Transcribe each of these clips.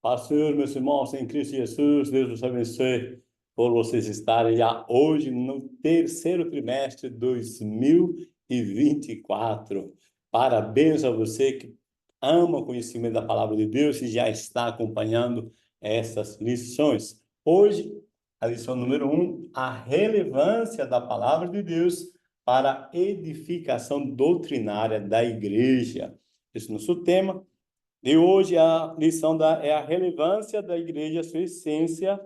Pastor, meus irmãos, em Cristo Jesus, Deus os abençoe por vocês estarem já hoje no terceiro trimestre de 2024. Parabéns a você que ama o conhecimento da palavra de Deus e já está acompanhando essas lições. Hoje, a lição número 1, a relevância da palavra de Deus para a edificação doutrinária da igreja. Esse é o nosso tema. E hoje a lição é a relevância da igreja, sua essência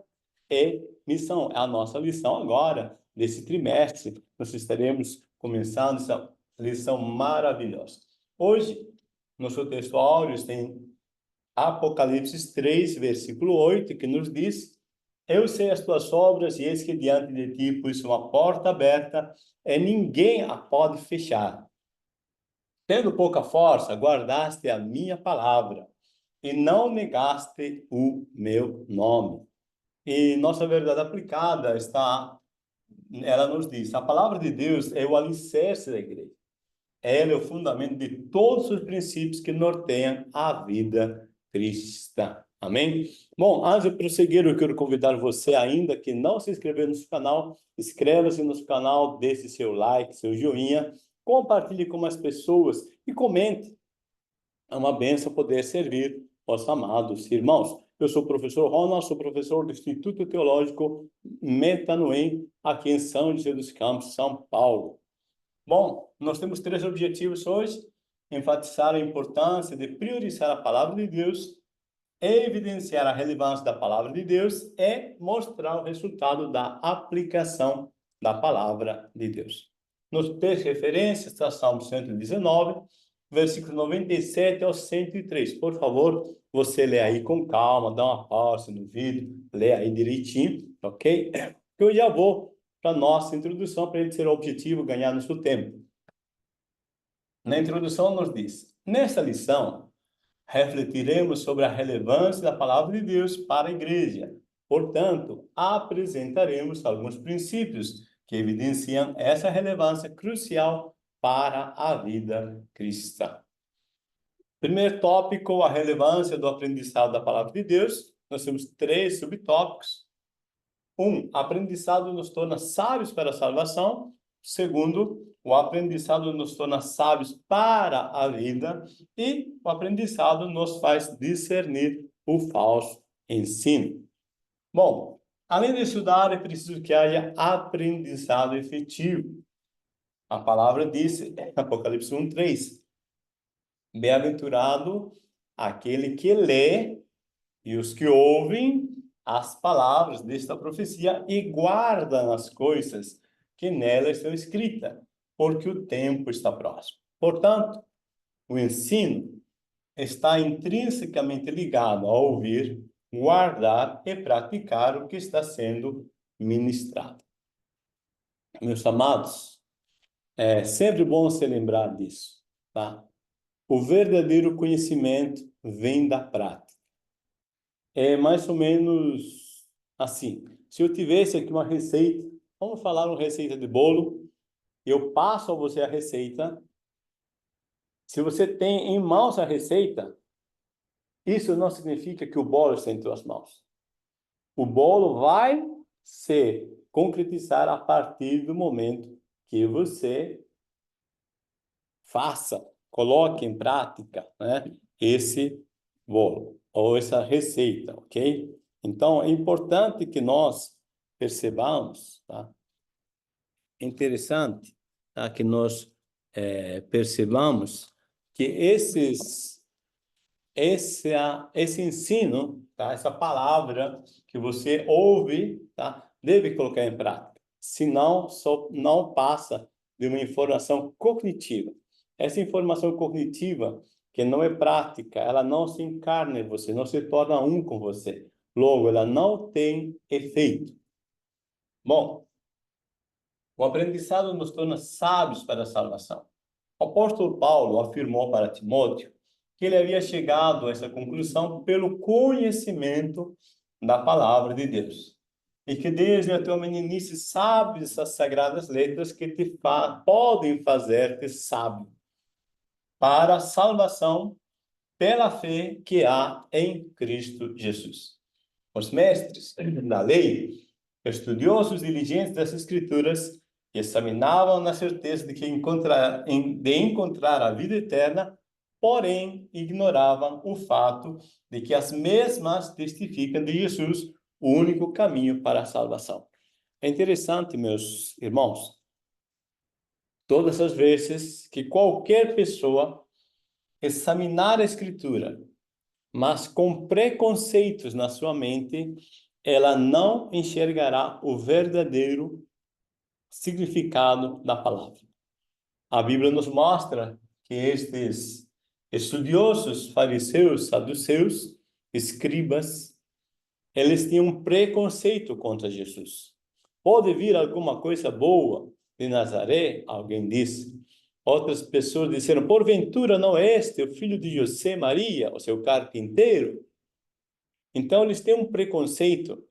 e missão. É a nossa lição agora, desse trimestre. Nós estaremos começando essa lição maravilhosa. Hoje, nosso texto áureo tem Apocalipse 3, versículo 8, que nos diz: Eu sei as tuas obras, e eis que diante de ti pus uma porta aberta, e ninguém a pode fechar. Tendo pouca força, guardaste a minha palavra e não negaste o meu nome. E nossa verdade aplicada ela nos diz, a palavra de Deus é o alicerce da igreja. Ela é o fundamento de todos os princípios que norteiam a vida cristã. Amém? Bom, antes de prosseguir, eu quero convidar você ainda que não se inscreveu no nosso canal, inscreva-se no nosso canal, deixe seu like, seu joinha, compartilhe com as pessoas e comente. É uma bênção poder servir aos amados irmãos. Eu sou o professor Ronald, sou professor do Instituto Teológico Metanoem, aqui em São José dos Campos, São Paulo. Bom, nós temos 3 objetivos hoje: enfatizar a importância de priorizar a palavra de Deus, evidenciar a relevância da palavra de Deus e mostrar o resultado da aplicação da palavra de Deus. Nos textos de referência está Salmo 119, versículo 97 ao 103. Por favor, você lê aí com calma, dá uma pausa no vídeo, lê aí direitinho, ok? Eu já vou para a nossa introdução, para ele ser o objetivo, ganhar nosso tempo. Na introdução nos diz: nesta lição, refletiremos sobre a relevância da palavra de Deus para a igreja. Portanto, apresentaremos alguns princípios que evidenciam essa relevância crucial para a vida cristã. Primeiro tópico, a relevância do aprendizado da palavra de Deus. Nós temos 3 subtópicos. 1, aprendizado nos torna sábios para a salvação. Segundo, o aprendizado nos torna sábios para a vida. E o aprendizado nos faz discernir o falso ensino. Bom, além de estudar, é preciso que haja aprendizado efetivo. A palavra diz, Apocalipse 1:3, bem-aventurado aquele que lê e os que ouvem as palavras desta profecia e guardam as coisas que nela estão escritas, porque o tempo está próximo. Portanto, o ensino está intrinsecamente ligado a ouvir, guardar e praticar o que está sendo ministrado. Meus amados, é sempre bom se lembrar disso, tá? O verdadeiro conhecimento vem da prática. É mais ou menos assim. Se eu tivesse aqui uma receita, vamos falar uma receita de bolo, eu passo a você a receita. Se você tem em mãos a receita, isso não significa que o bolo está em suas mãos. O bolo vai se concretizar a partir do momento que você coloque em prática, né, esse bolo ou essa receita, ok? Então, é importante que nós percebamos, tá? É interessante, tá? Que nós percebamos que esse ensino, tá? Essa palavra que você ouve, tá? Deve colocar em prática. Senão, só não passa de uma informação cognitiva. Essa informação cognitiva, que não é prática, ela não se encarna em você, não se torna um com você. Logo, ela não tem efeito. Bom, o aprendizado nos torna sábios para a salvação. O apóstolo Paulo afirmou para Timóteo que ele havia chegado a essa conclusão pelo conhecimento da palavra de Deus. E que desde a tua meninice sabes as sagradas letras que podem fazer-te sábio para a salvação pela fé que há em Cristo Jesus. Os mestres da lei, estudiosos diligentes das Escrituras, examinavam na certeza de encontrar a vida eterna, porém ignoravam o fato de que as mesmas testificam de Jesus, o único caminho para a salvação. É interessante, meus irmãos, todas as vezes que qualquer pessoa examinar a Escritura, mas com preconceitos na sua mente, ela não enxergará o verdadeiro significado da palavra. A Bíblia nos mostra que estes estudiosos, fariseus, saduceus, escribas, eles tinham um preconceito contra Jesus. Pode vir alguma coisa boa de Nazaré? Alguém disse. Outras pessoas disseram, porventura não é este o filho de José Maria, o seu carpinteiro? Então, eles têm um preconceito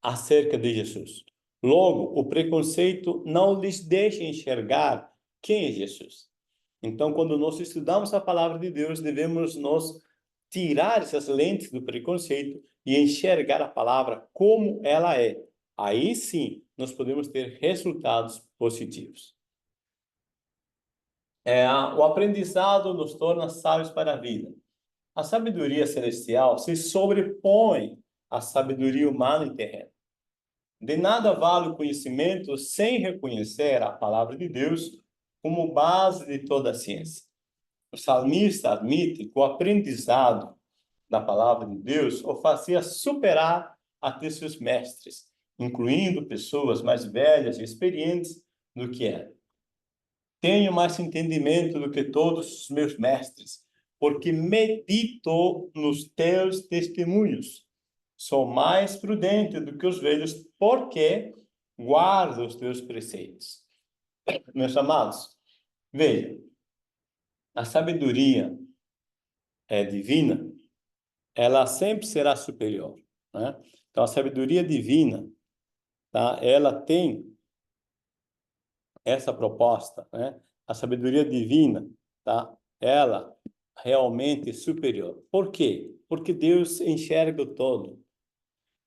acerca de Jesus. Logo, o preconceito não lhes deixa enxergar quem é Jesus. Então, quando nós estudamos a palavra de Deus, devemos nos tirar essas lentes do preconceito e enxergar a palavra como ela é. Aí sim, nós podemos ter resultados positivos. O aprendizado nos torna sábios para a vida. A sabedoria celestial se sobrepõe à sabedoria humana e terrena. De nada vale o conhecimento sem reconhecer a palavra de Deus como base de toda a ciência. O salmista admite que o aprendizado da palavra de Deus o fazia superar até seus mestres, incluindo pessoas mais velhas e experientes do que era. Tenho mais entendimento do que todos os meus mestres, porque medito nos teus testemunhos. Sou mais prudente do que os velhos, porque guardo os teus preceitos. Meus amados, veja, a sabedoria divina, ela sempre será superior, né? Então, a sabedoria divina, tá? Ela tem essa proposta, né? A sabedoria divina, tá? Ela realmente é superior. Por quê? Porque Deus enxerga o todo.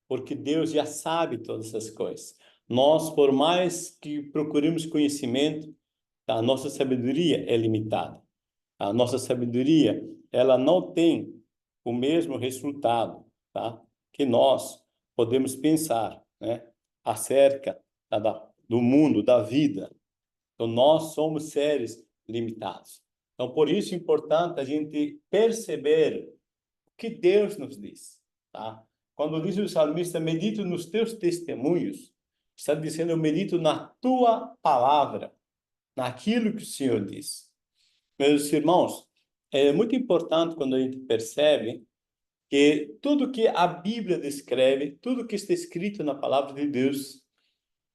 Porque Deus já sabe todas essas coisas. Nós, por mais que procuremos conhecimento, tá? A nossa sabedoria é limitada. A nossa sabedoria, ela não tem o mesmo resultado, tá? Que nós podemos pensar, né? Acerca do mundo, da vida. Então, nós somos seres limitados. Então, por isso é importante a gente perceber o que Deus nos diz, tá? Quando diz o salmista, medito nos teus testemunhos, está dizendo, eu medito na tua palavra, naquilo que o Senhor diz. Meus irmãos, é muito importante quando a gente percebe que tudo que a Bíblia descreve, tudo que está escrito na palavra de Deus,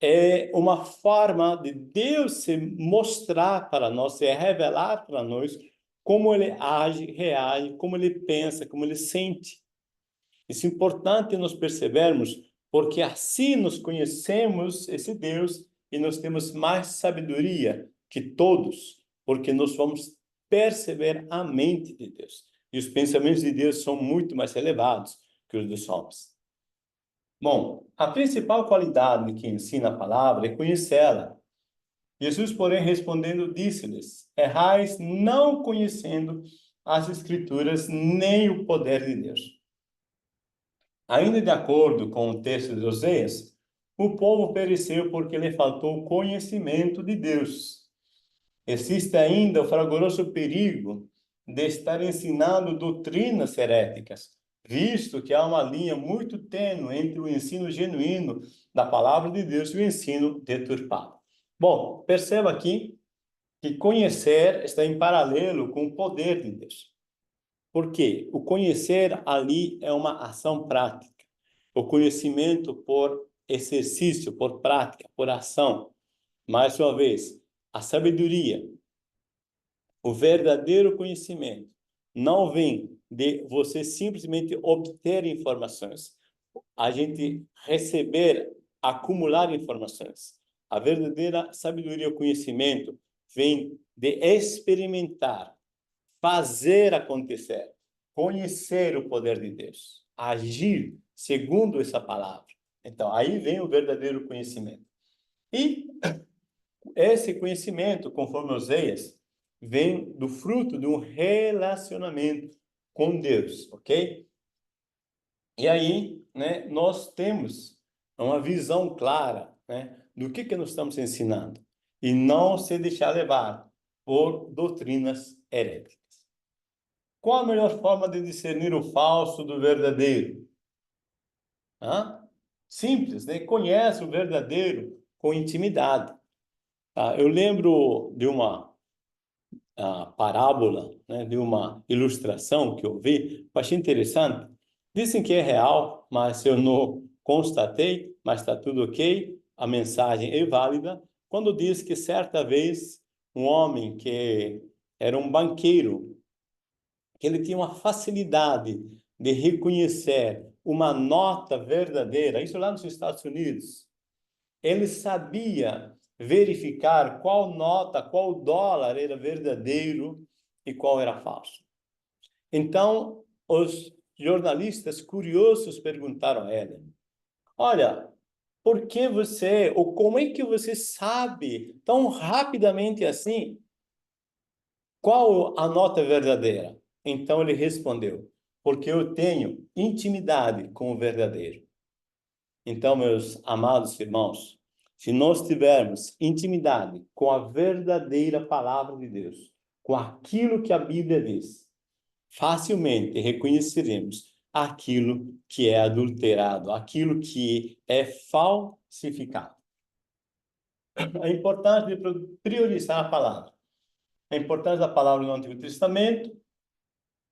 é uma forma de Deus se mostrar para nós, se revelar para nós como ele age, reage, como ele pensa, como ele sente. Isso é importante nós percebermos, porque assim nós conhecemos esse Deus e nós temos mais sabedoria que todos, porque nós vamos perceber a mente de Deus. E os pensamentos de Deus são muito mais elevados que os dos homens. Bom, a principal qualidade que ensina a palavra é conhecê-la. Jesus, porém, respondendo, disse-lhes, errais não conhecendo as Escrituras nem o poder de Deus. Ainda de acordo com o texto de Oséias, o povo pereceu porque lhe faltou conhecimento de Deus. Existe ainda o fragoroso perigo de estar ensinando doutrinas heréticas, visto que há uma linha muito tênue entre o ensino genuíno da palavra de Deus e o ensino deturpado. Bom, perceba aqui que conhecer está em paralelo com o poder de Deus. Por quê? O conhecer ali é uma ação prática. O conhecimento por exercício, por prática, por ação. Mais uma vez, a sabedoria, o verdadeiro conhecimento, não vem de você simplesmente obter informações. A gente receber, acumular informações. A verdadeira sabedoria, o conhecimento, vem de experimentar, fazer acontecer, conhecer o poder de Deus, agir segundo essa palavra. Então, aí vem o verdadeiro conhecimento. E esse conhecimento, conforme Oséias, vem do fruto de um relacionamento com Deus, ok? E aí, né, nós temos uma visão clara, né, do que nós estamos ensinando e não se deixar levar por doutrinas heréticas. Qual a melhor forma de discernir o falso do verdadeiro? Simples, né? Conhece o verdadeiro com intimidade. Eu lembro de uma parábola, né, de uma ilustração que eu vi, achei interessante. Dizem que é real, mas eu não constatei, mas está tudo ok. A mensagem é válida. Quando diz que certa vez um homem que era um banqueiro, que ele tinha uma facilidade de reconhecer uma nota verdadeira, isso lá nos Estados Unidos. Ele sabia verificar qual nota, qual dólar era verdadeiro e qual era falso. Então, os jornalistas curiosos perguntaram a ele: olha, por que você, ou como é que você sabe tão rapidamente assim qual a nota verdadeira? Então ele respondeu: porque eu tenho intimidade com o verdadeiro. Então, meus amados irmãos, se nós tivermos intimidade com a verdadeira palavra de Deus, com aquilo que a Bíblia diz, facilmente reconheceremos aquilo que é adulterado, aquilo que é falsificado. A importância de priorizar a palavra. A importância da palavra no Antigo Testamento,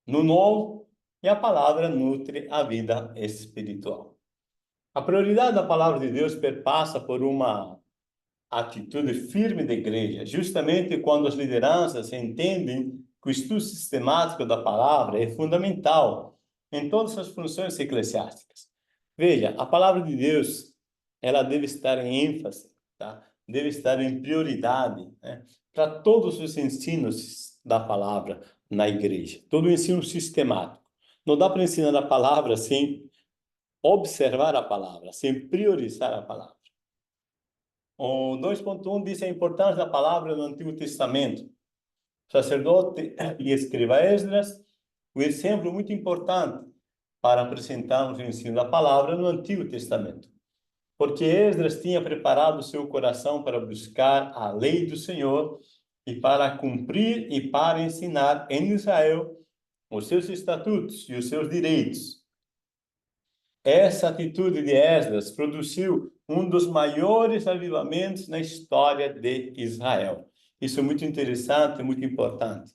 no Novo, e a palavra nutre a vida espiritual. A prioridade da palavra de Deus perpassa por uma atitude firme da igreja, justamente quando as lideranças entendem que o estudo sistemático da palavra é fundamental em todas as funções eclesiásticas. Veja, a palavra de Deus, ela deve estar em ênfase, tá? Deve estar em prioridade, né? Para todos os ensinos da palavra na igreja, todo o ensino sistemático. Não dá para ensinar a palavra sem observar a palavra, sem priorizar a palavra. O 2.1 diz a importância da palavra no Antigo Testamento. O sacerdote e escriba Esdras, um exemplo muito importante para apresentarmos o ensino da palavra no Antigo Testamento. Porque Esdras tinha preparado seu coração para buscar a lei do Senhor e para cumprir e para ensinar em Israel os seus estatutos e os seus direitos. Essa atitude de Esdras produziu um dos maiores avivamentos na história de Israel. Isso é muito interessante, muito importante.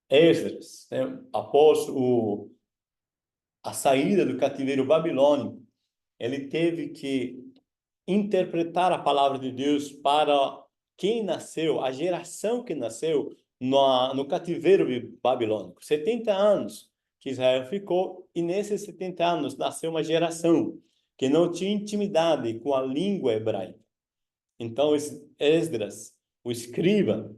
Esdras, né, após a saída do cativeiro babilônico, ele teve que interpretar a palavra de Deus para quem nasceu, a geração que nasceu no cativeiro babilônico. 70 anos que Israel ficou, e nesses 70 anos nasceu uma geração que não tinha intimidade com a língua hebraica. Então, Esdras, o escriba,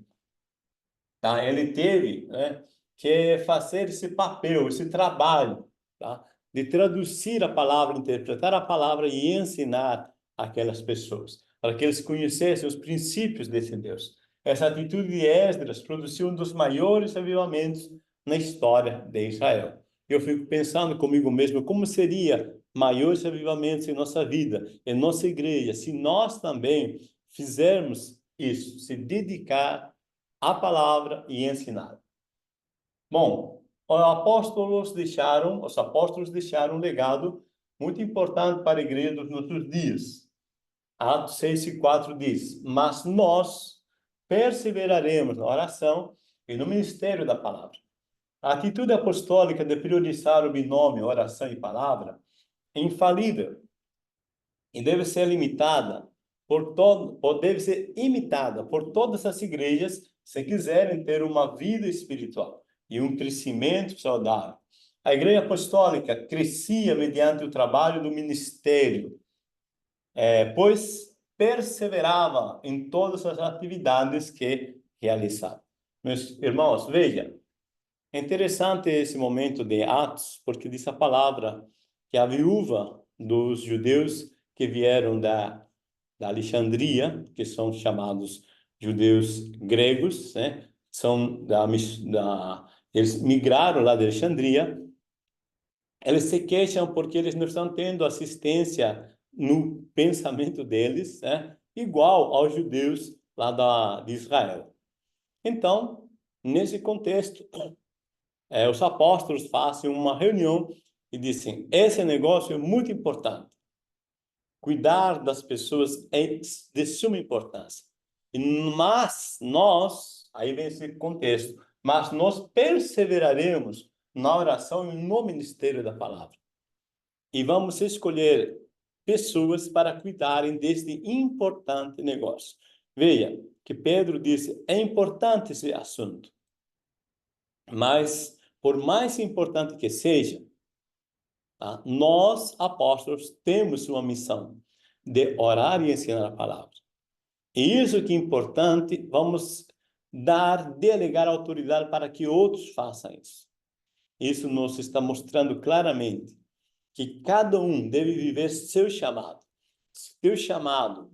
tá? Ele teve, né, que fazer esse papel, esse trabalho, tá? De traduzir a palavra, interpretar a palavra e ensinar aquelas pessoas, para que eles conhecessem os princípios desse Deus. Essa atitude de Esdras produziu um dos maiores avivamentos na história de Israel. Eu fico pensando comigo mesmo, como seria maiores avivamentos em nossa vida, em nossa igreja, se nós também fizermos isso, se dedicar à palavra e ensinar. Bom, os apóstolos deixaram um legado muito importante para a igreja dos nossos dias. Atos 6:4 diz: mas nós perseveraremos na oração e no ministério da palavra. A atitude apostólica de priorizar o binômio oração e palavra é infalível e deve ser deve ser imitada por todas as igrejas se quiserem ter uma vida espiritual e um crescimento saudável. A igreja apostólica crescia mediante o trabalho do ministério, pois perseverava em todas as atividades que realizava. Meus irmãos, veja, É interessante esse momento de Atos, porque diz a palavra que a viúva dos judeus que vieram da Alexandria, que são chamados judeus gregos, né? Eles migraram lá de Alexandria. Eles se queixam porque eles não estão tendo assistência no pensamento deles, né? Igual aos judeus lá de Israel. Então, nesse contexto, os apóstolos fazem uma reunião e dizem: esse negócio é muito importante. Cuidar das pessoas é de suma importância. Mas nós, aí vem esse contexto, mas nós perseveraremos na oração e no ministério da palavra. E vamos escolher pessoas para cuidarem deste importante negócio. Veja que Pedro disse: é importante esse assunto. Mas, por mais importante que seja, tá? Nós, apóstolos, temos uma missão de orar e ensinar a palavra. E isso que é importante, vamos delegar autoridade para que outros façam isso. Isso nos está mostrando claramente que cada um deve viver seu chamado. Seu chamado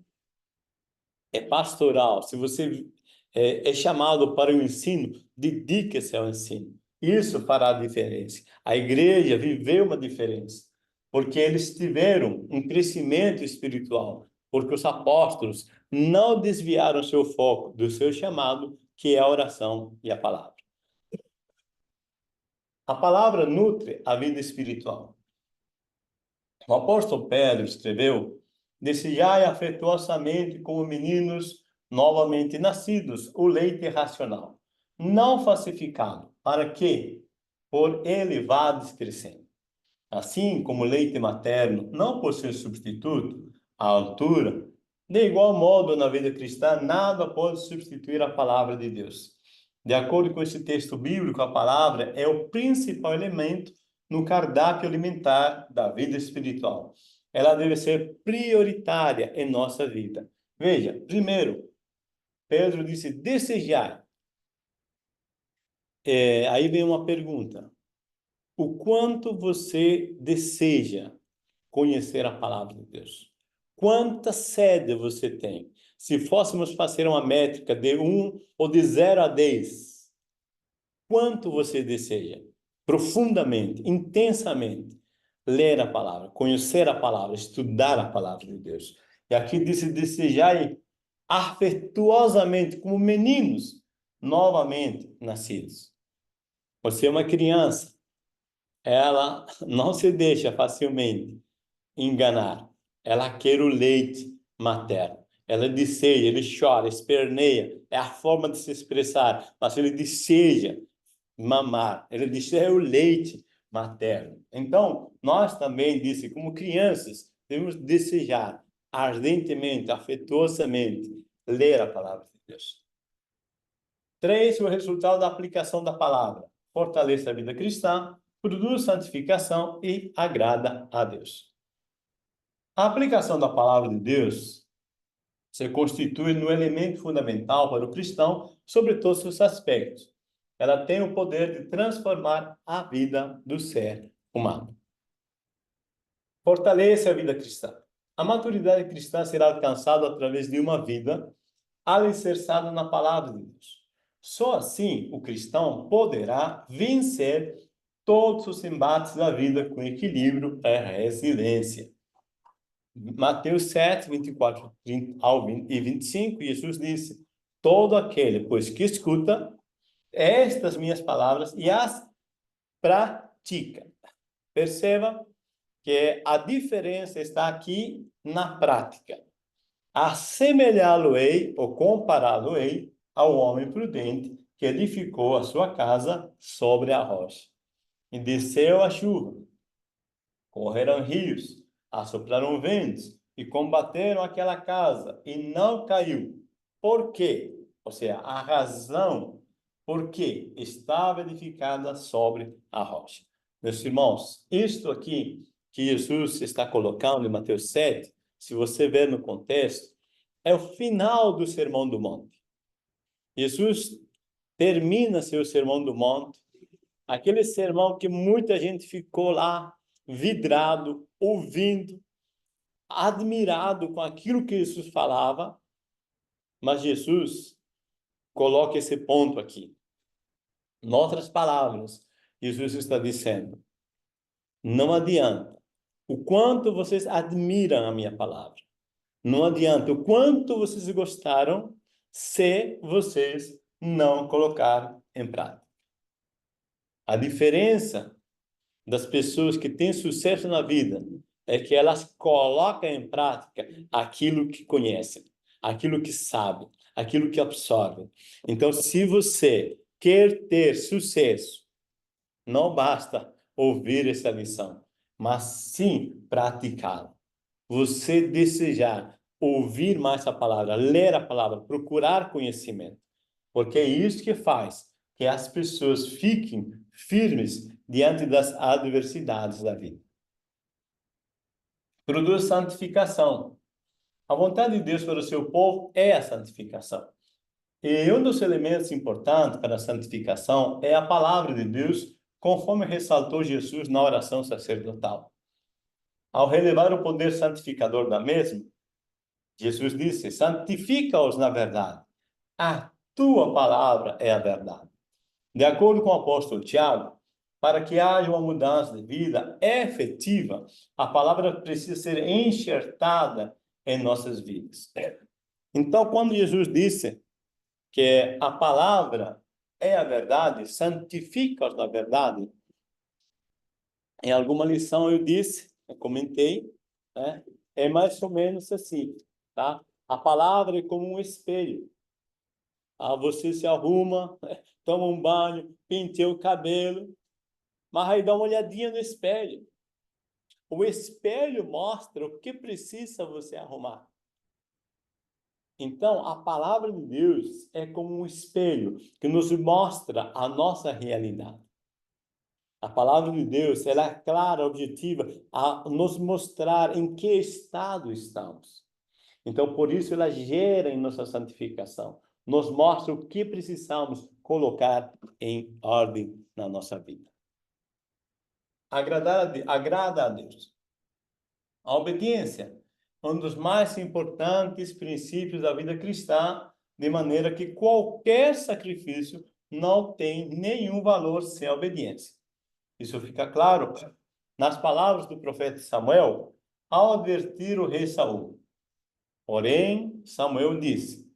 é pastoral. Se você é chamado para o ensino, dedique-se ao ensino. Isso fará a diferença. A igreja viveu uma diferença, porque eles tiveram um crescimento espiritual, porque os apóstolos não desviaram seu foco do seu chamado, que é a oração e a palavra. A palavra nutre a vida espiritual. O apóstolo Pedro escreveu: desejai afetuosamente como meninos novamente nascidos o leite racional, não falsificado, para que por ele vades crescendo. Assim como o leite materno não possui substituto à altura, de igual modo na vida cristã nada pode substituir a palavra de Deus. De acordo com esse texto bíblico, a palavra é o principal elemento no cardápio alimentar da vida espiritual. Ela deve ser prioritária em nossa vida. Veja, primeiro, Pedro disse desejar. Aí vem uma pergunta: o quanto você deseja conhecer a palavra de Deus? Quanta sede você tem? Se fôssemos fazer uma métrica de 1 ou de 0 a 10, quanto você deseja profundamente, intensamente ler a palavra, conhecer a palavra, estudar a palavra de Deus? E aqui diz: desejai afetuosamente como meninos novamente nascidos. Você é uma criança, ela não se deixa facilmente enganar. Ela quer o leite materno. Ela deseja, ele chora, esperneia. É a forma de se expressar. Mas ele deseja mamar. Ele deseja o leite materno. Então, nós também, disse, como crianças, devemos desejar ardentemente, afetuosamente, ler a palavra de Deus. 3, o resultado da aplicação da palavra. Fortalece a vida cristã, produz santificação e agrada a Deus. A aplicação da palavra de Deus se constitui no elemento fundamental para o cristão sobre todos os aspectos. Ela tem o poder de transformar a vida do ser humano. Fortalece a vida cristã. A maturidade cristã será alcançada através de uma vida alicerçada na palavra de Deus. Só assim o cristão poderá vencer todos os embates da vida com equilíbrio e resiliência. Mateus 7, 24 e 25, Jesus disse: todo aquele, pois, que escuta estas minhas palavras e as pratica. Perceba que a diferença está aqui na prática. Assemelhá-lo-ei ou compará-lo-ei ao homem prudente que edificou a sua casa sobre a rocha. E desceu a chuva, correram rios, assopraram ventos e combateram aquela casa e não caiu. Por quê? Ou seja, a razão por que estava edificada sobre a rocha. Meus irmãos, isto aqui que Jesus está colocando em Mateus 7, se você ver no contexto, é o final do Sermão do Monte. Jesus termina seu Sermão do Monte Aquele sermão que muita gente ficou lá, vidrado, ouvindo, admirado com aquilo que Jesus falava, mas Jesus coloca esse ponto aqui. Em outras palavras, Jesus está dizendo, não adianta o quanto vocês admiram a minha palavra. Não adianta o quanto vocês gostaram se vocês não colocar em prática. A diferença das pessoas que têm sucesso na vida é que elas colocam em prática aquilo que conhecem, aquilo que sabem, aquilo que absorvem. Então, se você quer ter sucesso, não basta ouvir essa lição, mas sim praticá-la. Você desejar ouvir mais a palavra, ler a palavra, procurar conhecimento, porque é isso que faz que as pessoas fiquem firmes diante das adversidades da vida. Produz santificação. A vontade de Deus para o seu povo é a santificação. E um dos elementos importantes para a santificação é a palavra de Deus, conforme ressaltou Jesus na oração sacerdotal. Ao relevar o poder santificador da mesma, Jesus disse, santifica-os na verdade. A tua palavra é a verdade. De acordo com o apóstolo Tiago, para que haja uma mudança de vida efetiva, a palavra precisa ser enxertada em nossas vidas. Então, quando Jesus disse que a palavra é a verdade, santifica-os na verdade, em alguma lição eu disse, eu comentei, né? É mais ou menos assim, tá? A palavra é como um espelho. Você se arruma, toma um banho, penteia o cabelo, mas aí dá uma olhadinha no espelho. O espelho mostra o que precisa você arrumar. Então, a palavra de Deus é como um espelho que nos mostra a nossa realidade. A palavra de Deus, ela é clara, objetiva, a nos mostrar em que estado estamos. Então, por isso, ela gera em nossa santificação. Nos mostra o que precisamos colocar em ordem na nossa vida. Agrada a Deus. A obediência é um dos mais importantes princípios da vida cristã, de maneira que qualquer sacrifício não tem nenhum valor sem a obediência. Isso fica claro nas palavras do profeta Samuel, ao advertir o rei Saul. Porém, Samuel disse,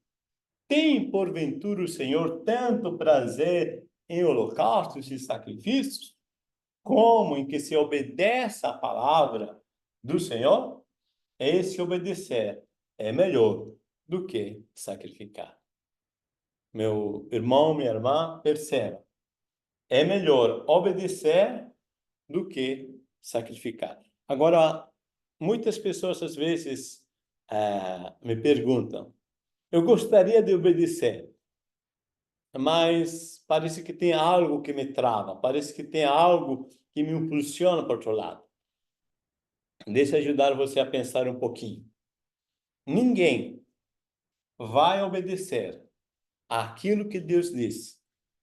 tem porventura o Senhor tanto prazer em holocaustos e sacrifícios, como em que se obedeça a palavra do Senhor? Esse obedecer é melhor do que sacrificar. Meu irmão, minha irmã, perceba. É melhor obedecer do que sacrificar. Agora, muitas pessoas às vezes me perguntam, eu gostaria de obedecer, mas parece que tem algo que me trava, parece que tem algo que me impulsiona para o outro lado. Deixa eu ajudar você a pensar um pouquinho. Ninguém vai obedecer àquilo que Deus disse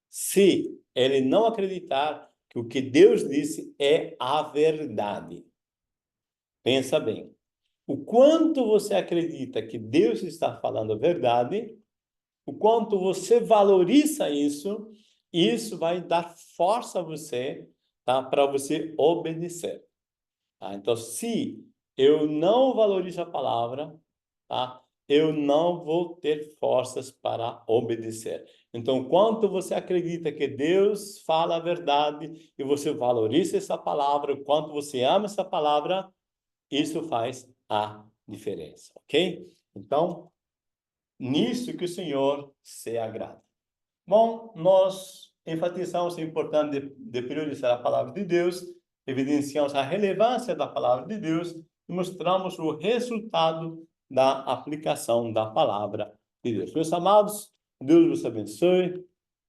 se ele não acreditar que o que Deus disse é a verdade. Pensa bem. O quanto você acredita que Deus está falando a verdade, o quanto você valoriza isso, isso vai dar força a você, tá? Para você obedecer. Tá? Então, se eu não valorizo a palavra, tá? Eu não vou ter forças para obedecer. Então, quanto você acredita que Deus fala a verdade e você valoriza essa palavra, o quanto você ama essa palavra, isso faz a diferença, ok? Então, nisso que o Senhor se agrada. Bom, nós enfatizamos a importância de priorizar a palavra de Deus, evidenciamos a relevância da palavra de Deus e mostramos o resultado da aplicação da palavra de Deus. Meus amados, Deus vos abençoe,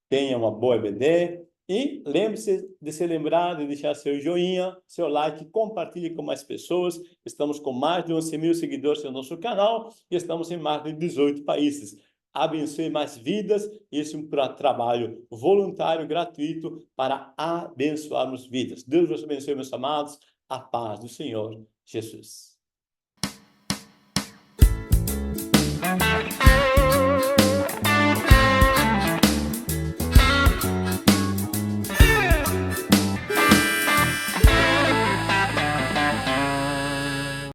tenha uma boa EBD e lembre-se de se lembrar de deixar seu joinha, seu like, compartilhe com mais pessoas. Estamos com mais de 11 mil seguidores no nosso canal e estamos em mais de 18 países. abençoe mais vidas. Esse é um trabalho voluntário, gratuito, para abençoarmos vidas. Deus vos abençoe, meus amados. A paz do Senhor Jesus.